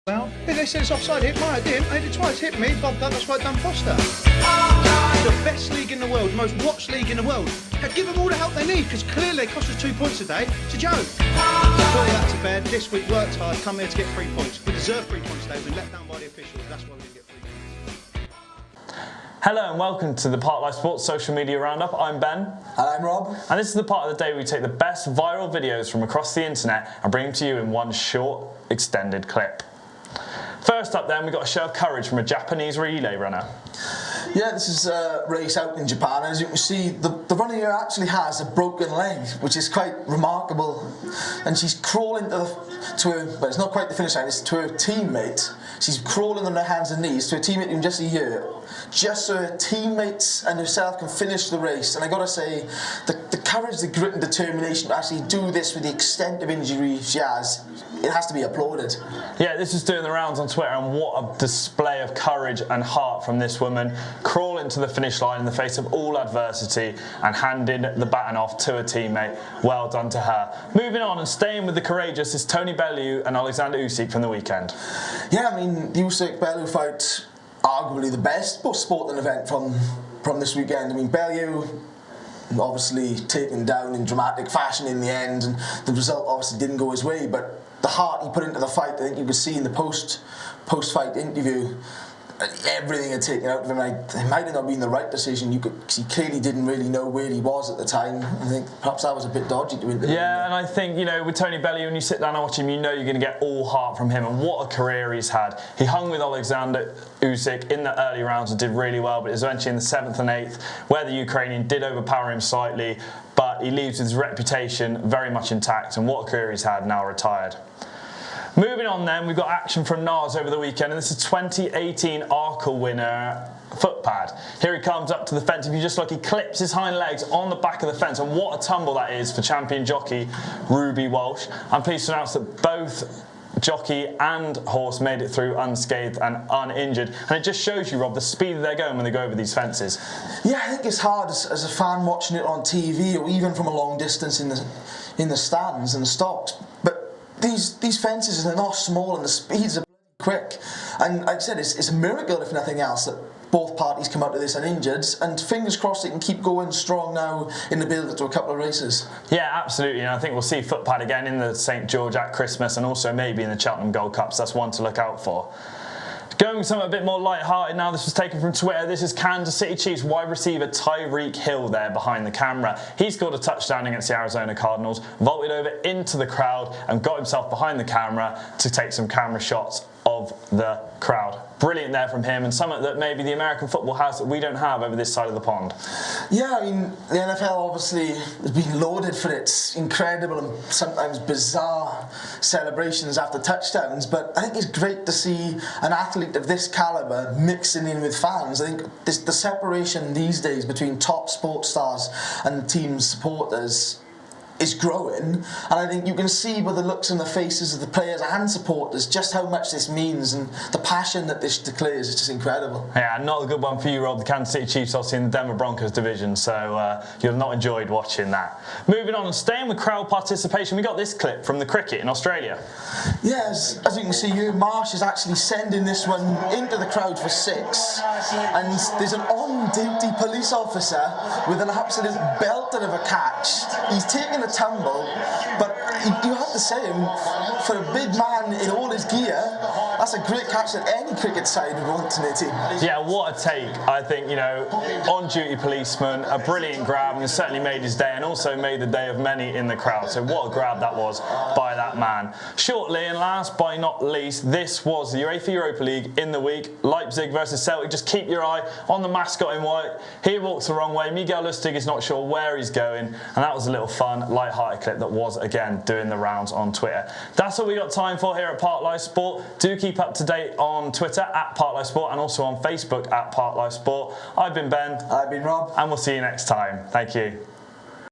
Well, they said it's offside, hit Maya, didn't. They did twice, hit me, Bob Douglas, right done Foster. The best league in the world, the most watched league in the world. Give them all the help they need, because clearly they cost us 2 points today. It's a joke. Put all that to bed, this week worked hard, come here to get 3 points. We deserve 3 points today, we've been let down by the officials, that's why we didn't get 3 points. Hello and welcome to the ParkLifeSport social media roundup. I'm Ben. And I'm Rob. And this is the part of the day where we take the best viral videos from across the internet and bring them to you in one short, extended clip. First up then, we've got a show of courage from a Japanese relay runner. Yeah, this is a race out in Japan, and as you can see, the runner here actually has a broken leg, which is quite remarkable. And she's crawling but it's not quite the finish line, it's to her teammate. She's crawling on her hands and knees to a teammate you can just see here, just so her teammates and herself can finish the race. And I gotta say, the courage, the grit and determination to actually do this with the extent of injury she has, it has to be applauded. Yeah, this is doing the rounds on Twitter, and what a display of courage and heart from this woman, crawling to the finish line in the face of all adversity and handing the baton off to a teammate. Well done to her. Moving on and staying with the courageous is Tony Bellew and Alexander Usyk from the weekend. Yeah, I mean, the Usyk-Bellew fight, arguably the best sporting event from this weekend. I mean, Bellew obviously taken down in dramatic fashion in the end, and the result obviously didn't go his way, but the heart he put into the fight, I think you could see in the post-fight interview, everything had taken out of him. It might have not been the right decision. Cause he clearly didn't really know where he was at the time. I think perhaps that was a bit dodgy to interview. Yeah, and I think, with Tony Bellew, when you sit down and watch him, you know you're going to get all heart from him, and what a career he's had. He hung with Alexander Usyk in the early rounds and did really well, but it was eventually in the 7th and 8th where the Ukrainian did overpower him slightly, but he leaves his reputation very much intact, and what a career he's had, now retired. Moving on then, we've got action from Nars over the weekend, and this is 2018 Arkle winner Footpad. Here he comes up to the fence. If you just look, he clips his hind legs on the back of the fence, and what a tumble that is for champion jockey Ruby Walsh. I'm pleased to announce that both jockey and horse made it through unscathed and uninjured, and it just shows you, Rob, the speed that they're going when they go over these fences. Yeah, I think it's hard as a fan watching it on TV or even from a long distance in the stands and the stocks, but these fences, they're not small and the speeds are quick, and like I said, it's a miracle if nothing else that both parties come out of this uninjured, and fingers crossed it can keep going strong now in the build up to a couple of races. Yeah, absolutely, and I think we'll see Footpad again in the St George at Christmas, and also maybe in the Cheltenham Gold Cups. That's one to look out for. Going with something a bit more light-hearted now, this was taken from Twitter. This is Kansas City Chiefs wide receiver Tyreek Hill there behind the camera. He scored a touchdown against the Arizona Cardinals, vaulted over into the crowd and got himself behind the camera to take some camera shots of the crowd. Brilliant there from him, and something that maybe the American football has that we don't have over this side of the pond. Yeah, I mean, the NFL obviously has been lauded for its incredible and sometimes bizarre celebrations after touchdowns, but I think it's great to see an athlete of this calibre mixing in with fans. I think the separation these days between top sports stars and team supporters is growing, and I think you can see by the looks on the faces of the players and supporters just how much this means, and the passion that this declares is just incredible. Yeah, not a good one for you, Rob. The Kansas City Chiefs obviously in the Denver Broncos division, so you'll have not enjoyed watching that. Moving on and staying with crowd participation, we got this clip from the cricket in Australia. Yes, as you can see here, Marsh is actually sending this one into the crowd for 6, and there's an on-duty police officer with an absolute belter of a catch. He's taking a tumble, but you have to say, for a big man in all his gear, that's a great catch that any cricket side would want in their team. Yeah, what a take. I think, on-duty policeman, a brilliant grab, and certainly made his day, and also made the day of many in the crowd. So what a grab that was by that man. Shortly, and last but not least, this was the UEFA Europa League in the week. Leipzig versus Celtic. Just keep your eye on the mascot in white. He walks the wrong way. Miguel Lustig is not sure where he's going, and that was a little fun, light-hearted clip that was, again, doing the rounds on Twitter. That's all we got time for here at ParkLifeSport. Do keep up to date on Twitter at ParkLifeSport and also on Facebook at ParkLifeSport. I've been Ben. I've been Rob. And we'll see you next time. Thank you.